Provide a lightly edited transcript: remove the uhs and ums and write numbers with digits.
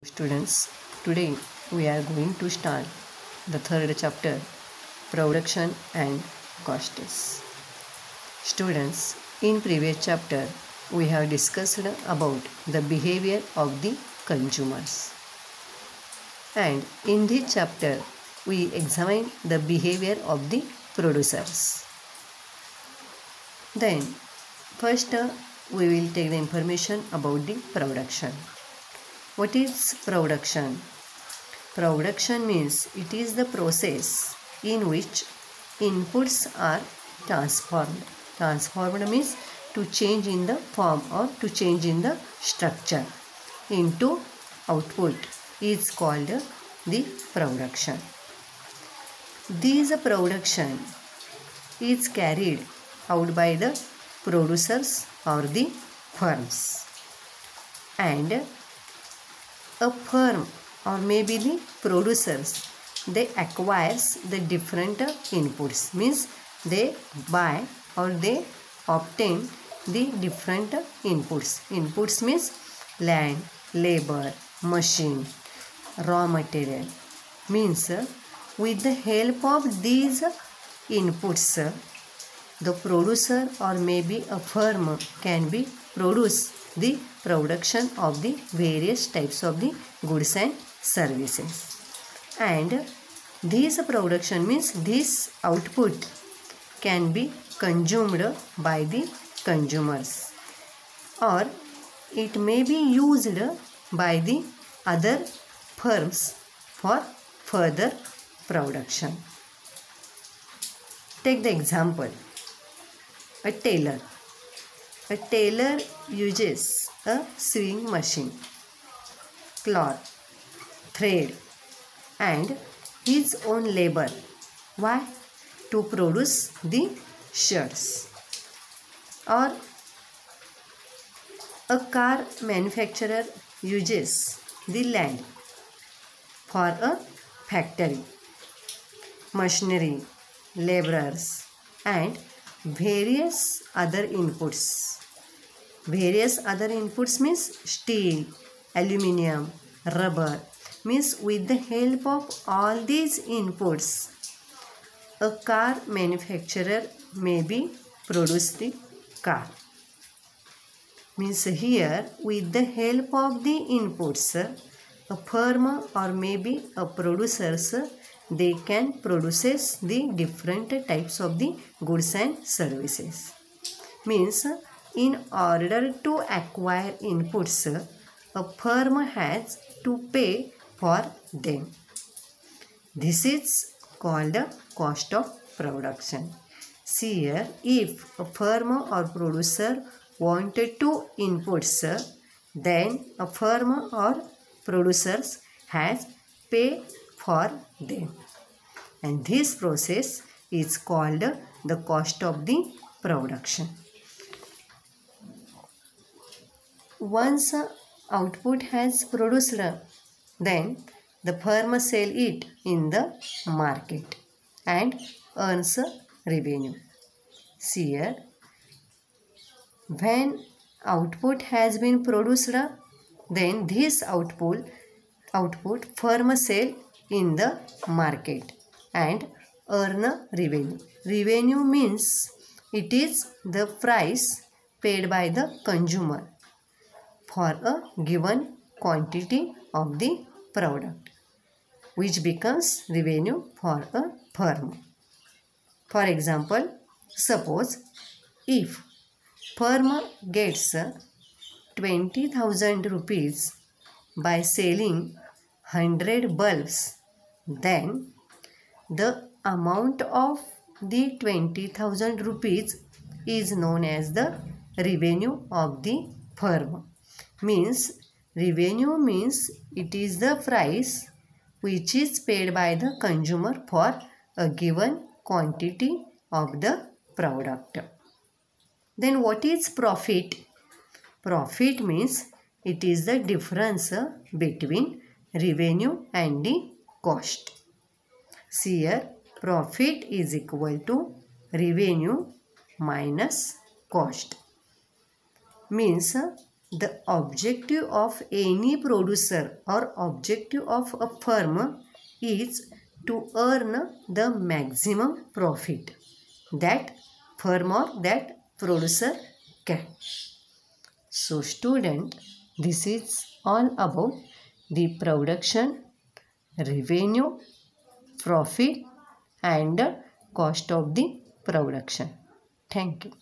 Students, today we are going to start the third chapter, Production and Costs. Students, in previous chapter we have discussed about the behavior of the consumers, and in this chapter we examine the behavior of the producers. Then first we will take the information about the production. What is production? Production means it is the process in which inputs are transformed. Transformed means to change in the form or to change in the structure into output is called the production. This production is carried out by the producers or the firms, and a firm or maybe the producers, they acquires the different inputs, means they buy or they obtain the different inputs means land, labor, machine, raw material. Means with the help of these inputs, the producer or maybe a firm can be produce the production of the various types of the goods and services. And this production means this output can be consumed by the consumers, or it may be used by the other firms for further production. Take the example, a tailor. A tailor uses a sewing machine, cloth, thread and his own labor. Why? To produce the shirts. Or a car manufacturer uses the land for a factory, machinery, laborers and various other inputs. Various other inputs means steel, aluminium, rubber. Means with the help of all these inputs, a car manufacturer may be produce the car. Means here with the help of the inputs, a firm or maybe a producers, they can produce the different types of the goods and services. Means in order to acquire inputs, a firm has to pay for them. This is called the cost of production. See here, if a firm or producer wanted to inputs, then a firm or producers has pay for them. And this process is called the cost of the production. Once output has produced, then the firm sell it in the market and earns revenue. See here, when output has been produced, then this output firm sell in the market and earn revenue. Revenue means it is the price paid by the consumer for a given quantity of the product, which becomes revenue for a firm. For example, suppose if firm gets 20,000 rupees by selling 100 bulbs, then the amount of the 20,000 rupees is known as the revenue of the firm. Means revenue means it is the price which is paid by the consumer for a given quantity of the product. Then what is profit? Profit means it is the difference between revenue and the cost. See here, profit is equal to revenue minus cost. Means the objective of any producer or objective of a firm is to earn the maximum profit that firm or that producer can. So student, this is all about the production, revenue, profit and cost of the production. Thank you.